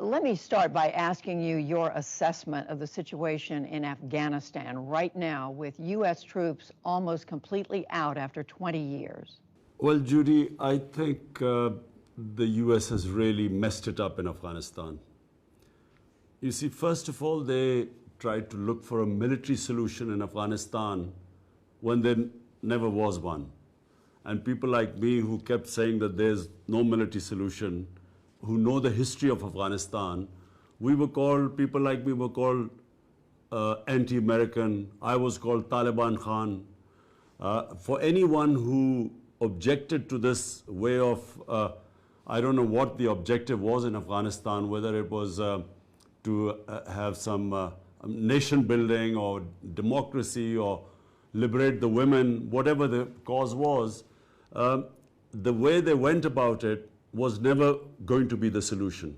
Let me start by asking you your assessment of the situation in Afghanistan right now with U.S. troops almost completely out after 20 years. Well, Judy, I think the U.S. has really messed it up in Afghanistan. You see, first of all, they tried to look for a military solution in Afghanistan when there never was one. And people like me who kept saying that there's no military solution, who know the history of Afghanistan, people like me were called anti-American. I was called Taliban Khan. For anyone who objected to this way of, I don't know what the objective was in Afghanistan, whether it was to have some nation building or democracy or liberate the women, whatever the cause was, the way they went about it was never going to be the solution.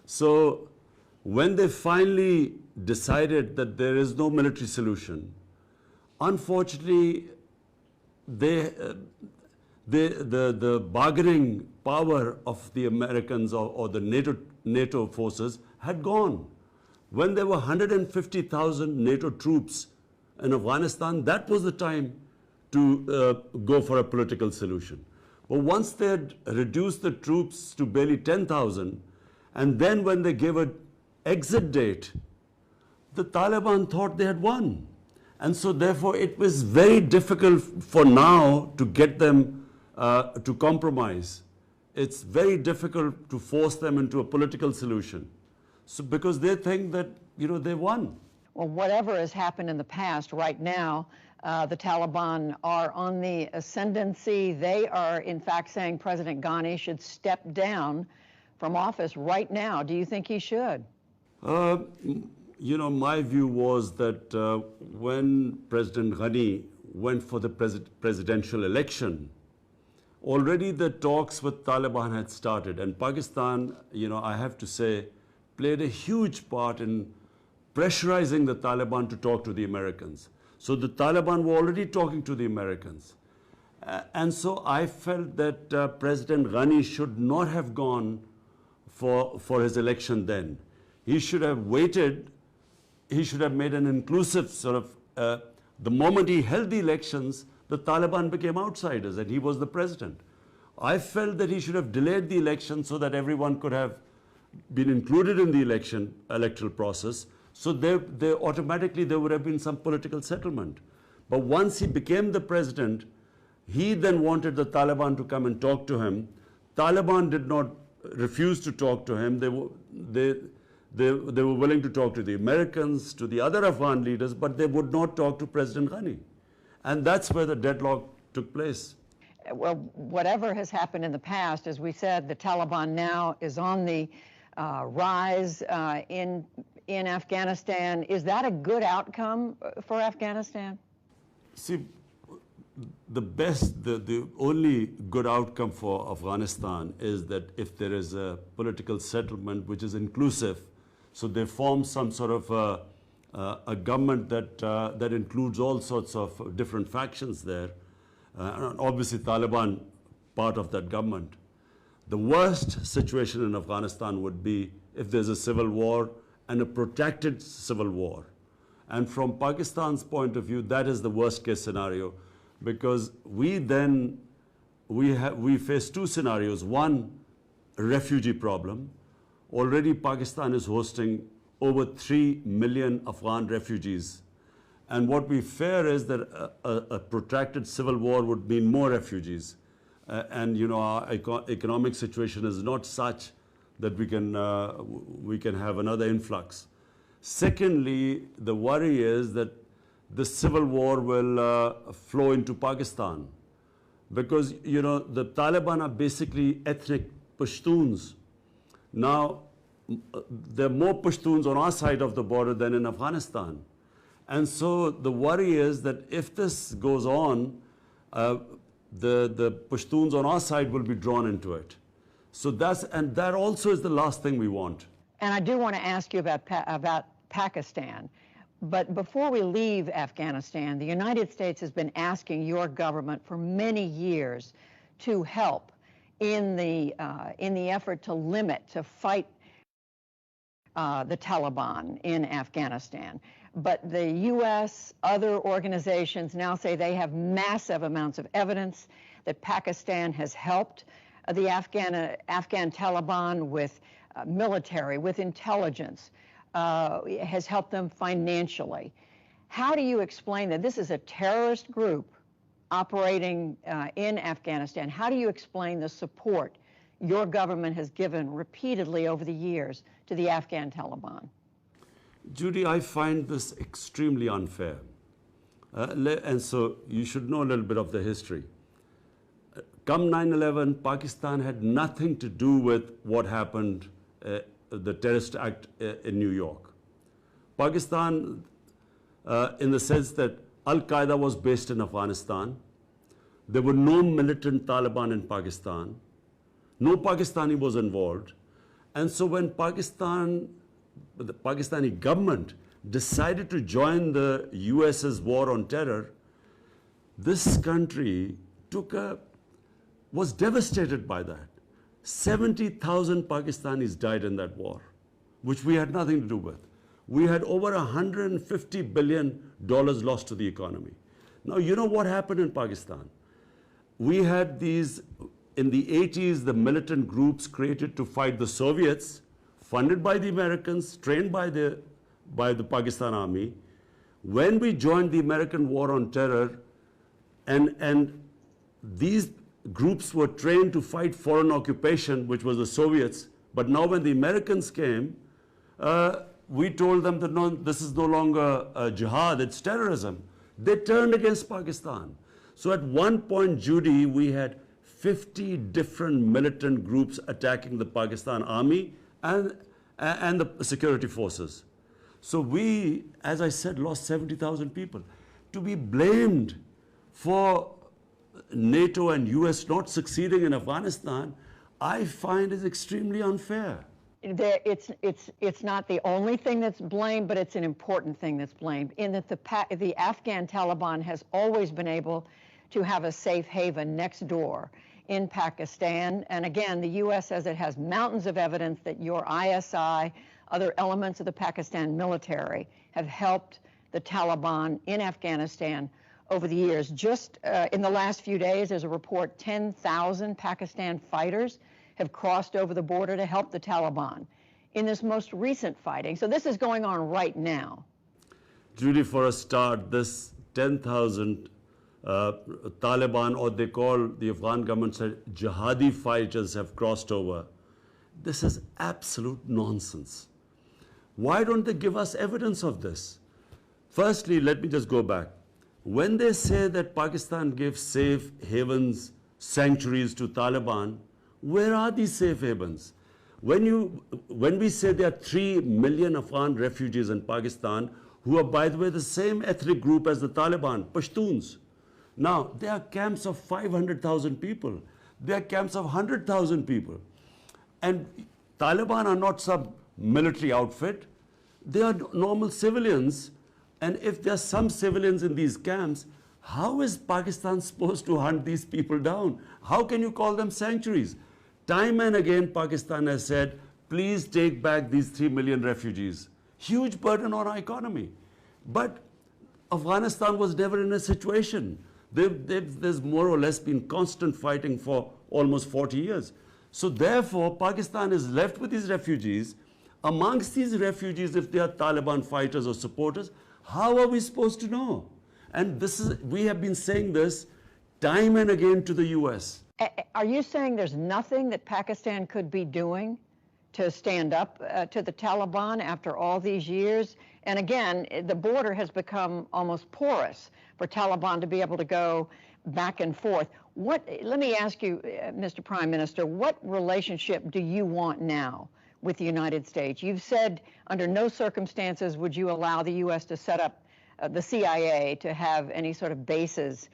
So when they finally decided that there is no military solution, unfortunately, the bargaining power of the Americans or the NATO forces had gone. When there were 150,000 NATO troops in Afghanistan, that was the time to go for a political solution. But once they had reduced the troops to barely 10,000, and then when they gave an exit date, the Taliban thought they had won. And so therefore it was very difficult for now to get them to compromise. It's very difficult to force them into a political solution. So because they think that, they won. Well, whatever has happened in the past, right now, the Taliban are on the ascendancy. They are, in fact, saying President Ghani should step down from office right now. Do you think he should? My view was that when President Ghani went for the presidential election, already the talks with Taliban had started. And Pakistan, I have to say, played a huge part in pressurizing the Taliban to talk to the Americans. So the Taliban were already talking to the Americans. And so I felt that President Ghani should not have gone for his election then. He should have waited. He should have made an inclusive sort of, the moment he held the elections, the Taliban became outsiders and he was the president. I felt that he should have delayed the election so that everyone could have been included in the electoral process. So automatically there would have been some political settlement. But once he became the president, he then wanted the Taliban to come and talk to him. Taliban did not refuse to talk to him. They were willing to talk to the Americans, to the other Afghan leaders, but they would not talk to President Ghani. And that's where the deadlock took place. Well, whatever has happened in the past, as we said, the Taliban now is on the rise in Afghanistan. Is that a good outcome for Afghanistan? See, the only good outcome for Afghanistan is that if there is a political settlement which is inclusive, so they form some sort of a government that includes all sorts of different factions there, and obviously Taliban part of that government. The worst situation in Afghanistan would be if there's a civil war and a protracted civil war. And from Pakistan's point of view, that is the worst case scenario, because we face two scenarios. One, a refugee problem. Already Pakistan is hosting over 3 million Afghan refugees. And what we fear is that a protracted civil war would mean more refugees. And our economic situation is not such that we can have another influx. Secondly, the worry is that the civil war will flow into Pakistan, because the Taliban are basically ethnic Pashtuns. Now, there are more Pashtuns on our side of the border than in Afghanistan. And so the worry is that if this goes on, the Pashtuns on our side will be drawn into it. So that also is the last thing we want. And I do want to ask you about Pakistan. But before we leave Afghanistan, the United States has been asking your government for many years to help in the effort to fight the Taliban in Afghanistan. But the U.S., other organizations now say they have massive amounts of evidence that Pakistan has helped the Afghan Taliban with military, with intelligence, has helped them financially. How do you explain that this is a terrorist group operating in Afghanistan? How do you explain the support your government has given repeatedly over the years to the Afghan Taliban? Judy, I find this extremely unfair. And so you should know a little bit of the history. Come 9/11, Pakistan had nothing to do with what happened, the terrorist act in New York. Pakistan, in the sense that Al-Qaeda was based in Afghanistan, there were no militant Taliban in Pakistan, no Pakistani was involved, and so when the Pakistani government decided to join the US's war on terror, this country was devastated by that. 70,000 Pakistanis died in that war, which we had nothing to do with. We had over $150 billion lost to the economy. Now, you know what happened in Pakistan? We had these, in the 80s, the militant groups created to fight the Soviets, funded by the Americans, trained by the Pakistan Army. When we joined the American war on terror, and these groups were trained to fight foreign occupation, which was the Soviets, but now when the Americans came, we told them that no, this is no longer jihad, it's terrorism. They turned against Pakistan. So at one point, Judy, we had 50 different militant groups attacking the Pakistan Army and the security forces. So we, as I said, lost 70,000 people. To be blamed for NATO and US not succeeding in Afghanistan, I find is extremely unfair. It's not the only thing that's blamed, but it's an important thing that's blamed, in that the Afghan Taliban has always been able to have a safe haven next door in Pakistan. And again, the U.S. says it has mountains of evidence that your ISI, other elements of the Pakistan military, have helped the Taliban in Afghanistan over the years. Just in the last few days, there's a report 10,000 Pakistan fighters have crossed over the border to help the Taliban in this most recent fighting. So this is going on right now. Judy, for a start, this 10,000 Taliban, or they call the Afghan government said jihadi fighters, have crossed over. This is absolute nonsense. Why don't they give us evidence of this? Firstly, let me just go back. When they say that Pakistan gives safe havens, sanctuaries to Taliban, where are these safe havens? When we say there are 3 million Afghan refugees in Pakistan, who are, by the way, the same ethnic group as the Taliban, Pashtuns. Now, there are camps of 500,000 people. There are camps of 100,000 people. And Taliban are not some military outfit. They are normal civilians. And if there are some civilians in these camps, how is Pakistan supposed to hunt these people down? How can you call them sanctuaries? Time and again, Pakistan has said, please take back these 3 million refugees. Huge burden on our economy. But Afghanistan was never in a situation. There's more or less been constant fighting for almost 40 years. So therefore, Pakistan is left with these refugees. Amongst these refugees, if they are Taliban fighters or supporters, how are we supposed to know? And we have been saying this time and again to the US. Are you saying there's nothing that Pakistan could be doing to stand up to the Taliban after all these years? And again, the border has become almost porous for Taliban to be able to go back and forth. Let me ask you, Mr. Prime Minister, what relationship do you want now with the United States? You've said under no circumstances would you allow the U.S. to set up the CIA to have any sort of bases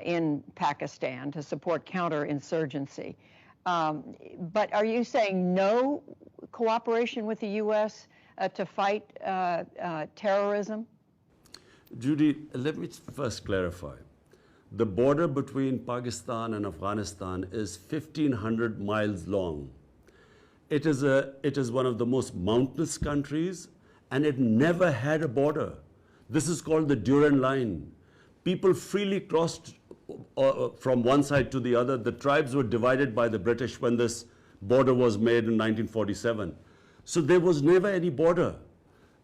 in Pakistan to support counterinsurgency. But are you saying no cooperation with the U.S. To fight terrorism? Judy, let me first clarify. The border between Pakistan and Afghanistan is 1,500 miles long. it is one of the most mountainous countries, and it never had a border. This is called the Durand Line. People freely crossed from one side to the other. The tribes were divided by the British when this border was made in 1947. So there was never any border.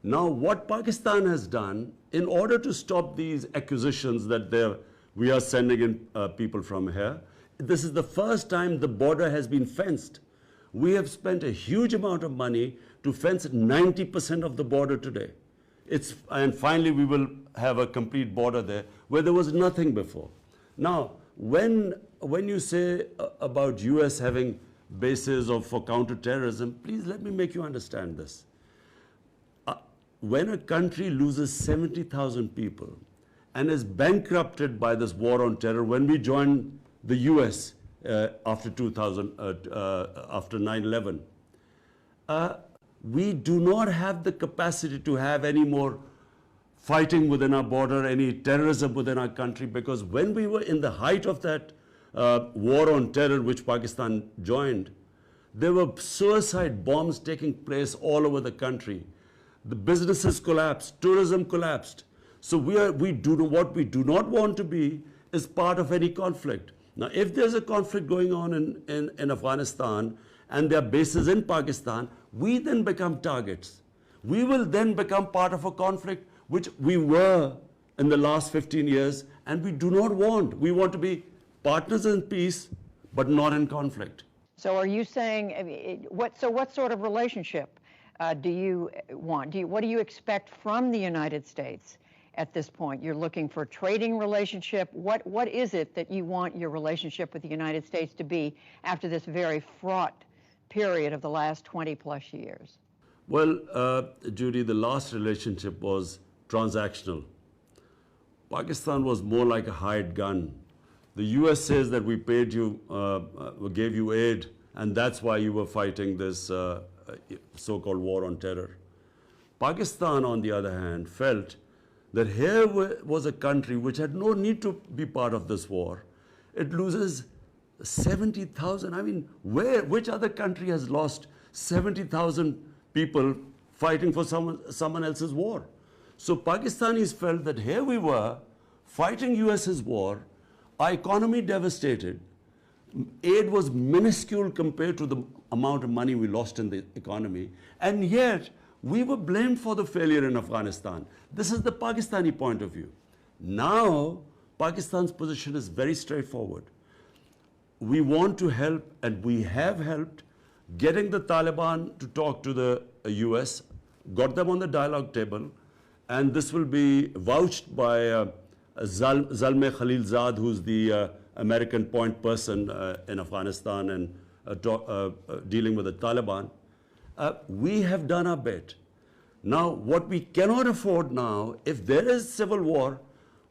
Now, what Pakistan has done, in order to stop these accusations that we are sending in people from here, this is the first time the border has been fenced. We have spent a huge amount of money to fence 90% of the border today. And finally, we will have a complete border there where there was nothing before. Now, when you say about US having bases for counterterrorism, please let me make you understand this. When a country loses 70,000 people and is bankrupted by this war on terror, when we joined the US after 9/11, we do not have the capacity to have any more fighting within our border, any terrorism within our country, because when we were in the height of that war on terror, which Pakistan joined, there were suicide bombs taking place all over the country. The businesses collapsed, tourism collapsed. So what we do not want to be is part of any conflict. Now, if there's a conflict going on in Afghanistan and there are bases in Pakistan, we then become targets. We will then become part of a conflict which we were in the last 15 years, and we do not want. We want to be partners in peace, but not in conflict. So are you saying, what sort of relationship do you want? What do you expect from the United States at this point? You're looking for a trading relationship. What is it that you want your relationship with the United States to be after this very fraught period of the last 20 plus years? Well, Judy, the last relationship was transactional. Pakistan was more like a hired gun. The US says that we paid you, gave you aid, and that's why you were fighting this so-called war on terror. Pakistan, on the other hand, felt that here was a country which had no need to be part of this war. It loses 70,000. I mean, which other country has lost 70,000 people fighting for someone else's war? So Pakistanis felt that here we were fighting US's war, our economy devastated, aid was minuscule compared to the amount of money we lost in the economy, and yet we were blamed for the failure in Afghanistan. This is the Pakistani point of view. Now, Pakistan's position is very straightforward. We want to help, and we have helped, getting the Taliban to talk to the US, got them on the dialogue table, and this will be vouched by Zalmay Khalilzad, who's the American point person in Afghanistan and dealing with the Taliban. We have done our bit. Now, what we cannot afford now, if there is civil war,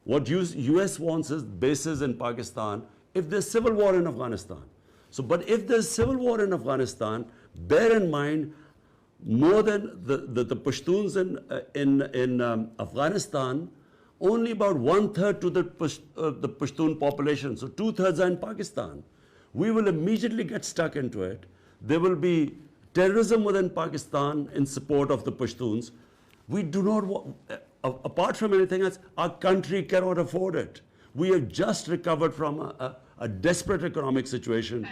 what US wants is bases in Pakistan, if there's civil war in Afghanistan. So, but if there's civil war in Afghanistan, bear in mind, more than the Pashtuns in Afghanistan, only about 1/3 to the Pashtun population, so 2/3 are in Pakistan. We will immediately get stuck into it. There will be terrorism within Pakistan in support of the Pashtuns. We do not want, apart from anything else, our country cannot afford it. We have just recovered from a desperate economic situation,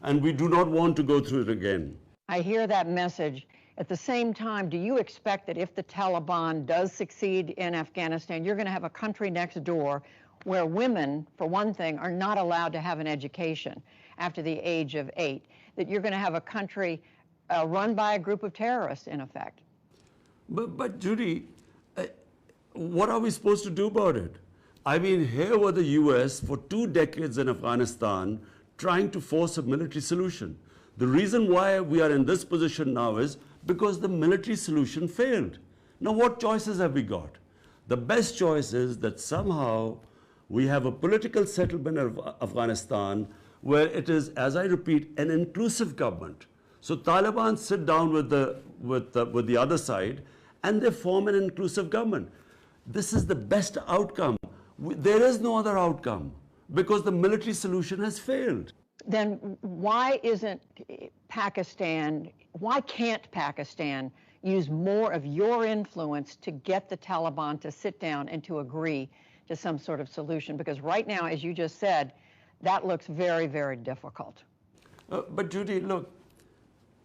and we do not want to go through it again. I hear that message. At the same time, do you expect that if the Taliban does succeed in Afghanistan, you're going to have a country next door where women, for one thing, are not allowed to have an education after the age of 8, that you're going to have a country run by a group of terrorists, in effect? But Judy, what are we supposed to do about it? I mean, here were the US for 2 decades in Afghanistan trying to force a military solution. The reason why we are in this position now is because the military solution failed. Now, what choices have we got? The best choice is that somehow we have a political settlement of Afghanistan where it is, as I repeat, an inclusive government. So Taliban sit down with the other side and they form an inclusive government. This is the best outcome. There is no other outcome because the military solution has failed. Then why can't Pakistan use more of your influence to get the Taliban to sit down and to agree to some sort of solution? Because right now, as you just said, that looks very, very difficult. But Judy, look,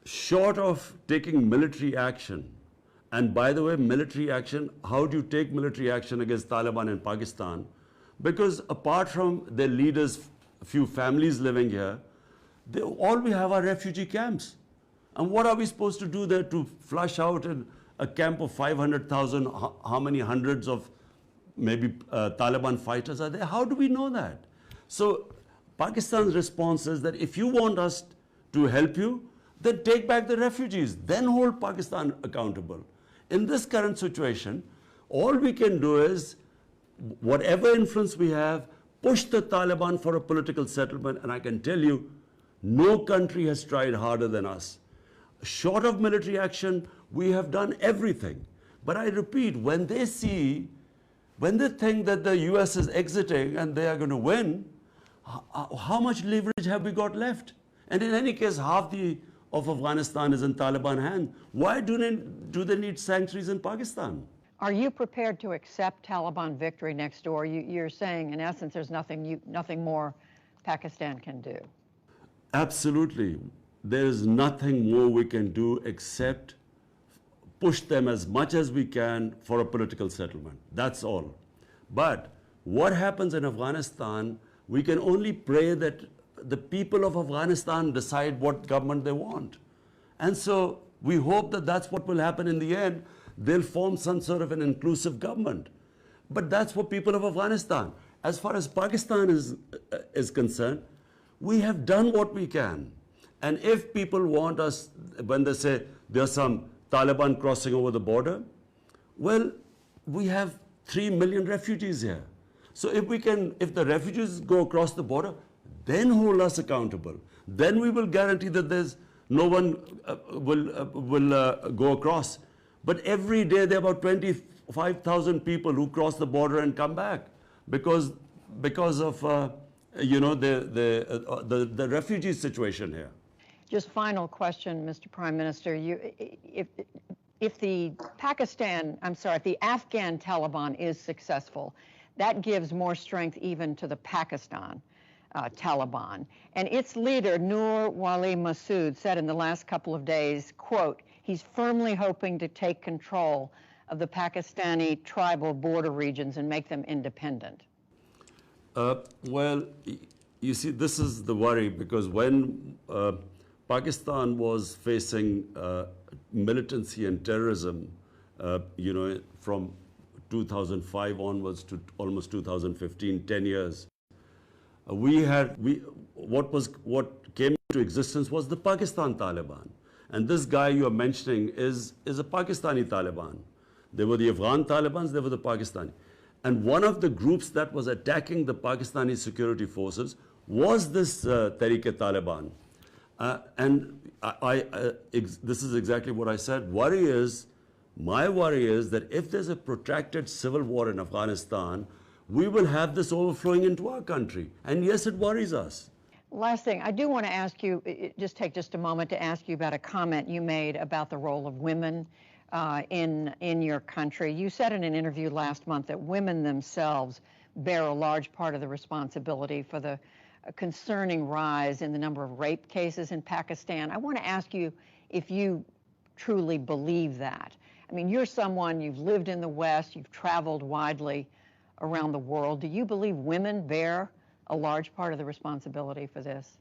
short of taking military action, and by the way, military action, how do you take military action against Taliban in Pakistan? Because apart from their leaders, a few families living here, all we have are refugee camps. And what are we supposed to do there to flush out a camp of 500,000, how many hundreds of maybe Taliban fighters are there? How do we know that? So Pakistan's response is that if you want us to help you, then take back the refugees, then hold Pakistan accountable. In this current situation, all we can do is, whatever influence we have, push the Taliban for a political settlement, and I can tell you, no country has tried harder than us. Short of military action, we have done everything. But I repeat, when they think that the US is exiting and they are going to win, how much leverage have we got left? And in any case, half of Afghanistan is in Taliban hands. Why do they need sanctuaries in Pakistan? Are you prepared to accept Taliban victory next door? You're saying, in essence, there's nothing more Pakistan can do. Absolutely. There is nothing more we can do except push them as much as we can for a political settlement. That's all. But what happens in Afghanistan, we can only pray that the people of Afghanistan decide what government they want. And so we hope that that's what will happen in the end. They'll form some sort of an inclusive government. But that's for people of Afghanistan. As far as Pakistan is concerned, we have done what we can. And if people want us, when they say there's some Taliban crossing over the border, well, we have 3 million refugees here. So if the refugees go across the border, then hold us accountable. Then we will guarantee that there's no one will go across. But every day there are about 25,000 people who cross the border and come back because of the refugee situation here. Just final question, Mr. Prime Minister. If the Afghan Taliban is successful, that gives more strength even to the Pakistan Taliban. And its leader, Nur Wali Masood, said in the last couple of days, quote, he's firmly hoping to take control of the Pakistani tribal border regions and make them independent. Well, you see, this is the worry, because when Pakistan was facing militancy and terrorism, from 2005 onwards to almost 2015, 10 years, what came into existence was the Pakistan Taliban. And this guy you are mentioning is a Pakistani Taliban. There were the Afghan Talibans, there were the Pakistani. And one of the groups that was attacking the Pakistani security forces was this Tehreek-e-Taliban. And this is exactly what I said. My worry is that if there's a protracted civil war in Afghanistan, we will have this overflowing into our country. And yes, it worries us. Last thing, I do want to ask you, take just a moment to ask you about a comment you made about the role of women in your country. You said in an interview last month that women themselves bear a large part of the responsibility for the concerning rise in the number of rape cases in Pakistan. I want to ask you if you truly believe that. I mean, you've lived in the West, you've traveled widely around the world. Do you believe women bear a large part of the responsibility for this?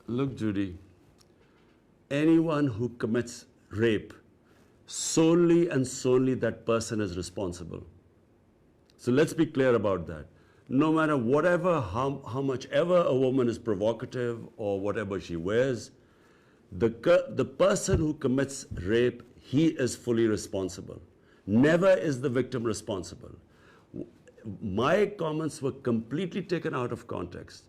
Look, Judy, anyone who commits rape, solely and solely that person is responsible. So let's be clear about that. No matter how much ever a woman is provocative or whatever she wears, the person who commits rape, he is fully responsible. Never is the victim responsible. My comments were completely taken out of context.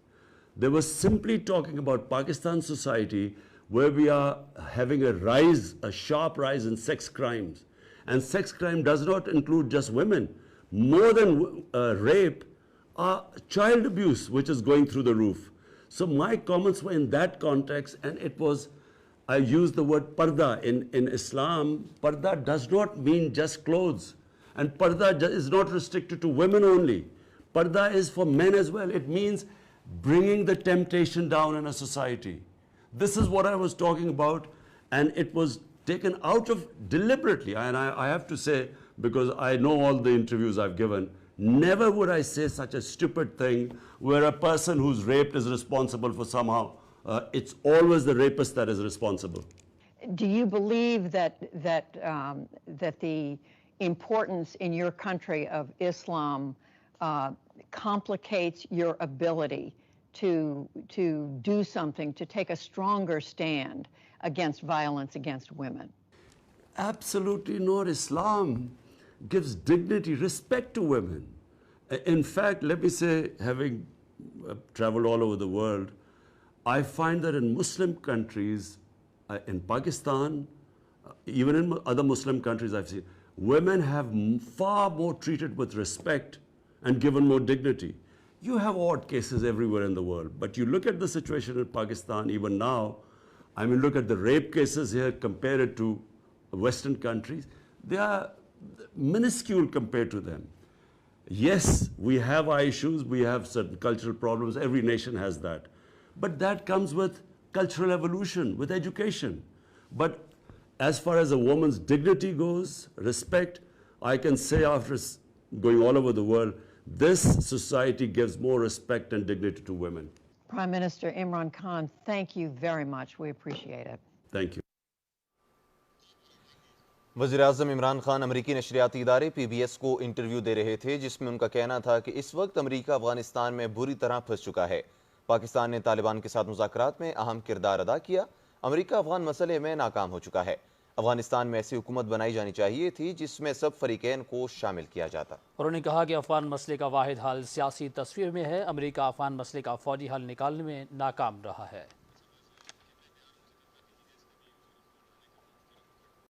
They were simply talking about Pakistan society, where we are having a sharp rise in sex crimes. And sex crime does not include just women. More than rape, child abuse, which is going through the roof. So my comments were in that context, and it was, I used the word parda. In Islam, parda does not mean just clothes. And parda is not restricted to women only. Parda is for men as well. It means bringing the temptation down in a society. This is what I was talking about, and it was taken out of deliberately. And I have to say, because I know all the interviews I've given, never would I say such a stupid thing where a person who's raped is responsible for somehow. It's always the rapist that is responsible. Do you believe that the importance in your country of Islam complicates your ability to do something, to take a stronger stand against violence against women? Absolutely not. Islam gives dignity, respect to women. In fact, let me say, having traveled all over the world, I find that in Muslim countries, in Pakistan, even in other Muslim countries I've seen, women have far more treated with respect and given more dignity. You have odd cases everywhere in the world, but you look at the situation in Pakistan even now, I mean, look at the rape cases here, compare it to Western countries, they are minuscule compared to them. Yes, we have our issues, we have certain cultural problems, every nation has that. But that comes with cultural evolution, with education. But as far as a woman's dignity goes, respect, I can say after going all over the world, this society gives more respect and dignity to women. Prime Minister Imran Khan, thank you very much. We appreciate it. Thank you. वज़ीर-ए-आज़म इमरान खान अमरीकी नशरियाती इदारे PBS को interview दे रहे थे, जिसमें उनका कहना था कि इस वक्त अमरीका अफगानिस्तान में बुरी तरह फंस चुका है। पाकिस्तान ने तालिबान के साथ मुज़ाकरात में अहम किरदार अदा किया। अमरीका अफगान मसले में नाकाम हो चुका है। अफगानिस्तान में ऐसी हुकूमत बनाई जानी चाहिए थी जिसमें सब फरीकैन को शामिल किया जाता। और उन्होंने कहा कि अफगान मसले का वाहिद हल सियासी तस्वीर में है। अमरीका अफगान मसले का फौजी हल निकालने में नाकाम रहा है।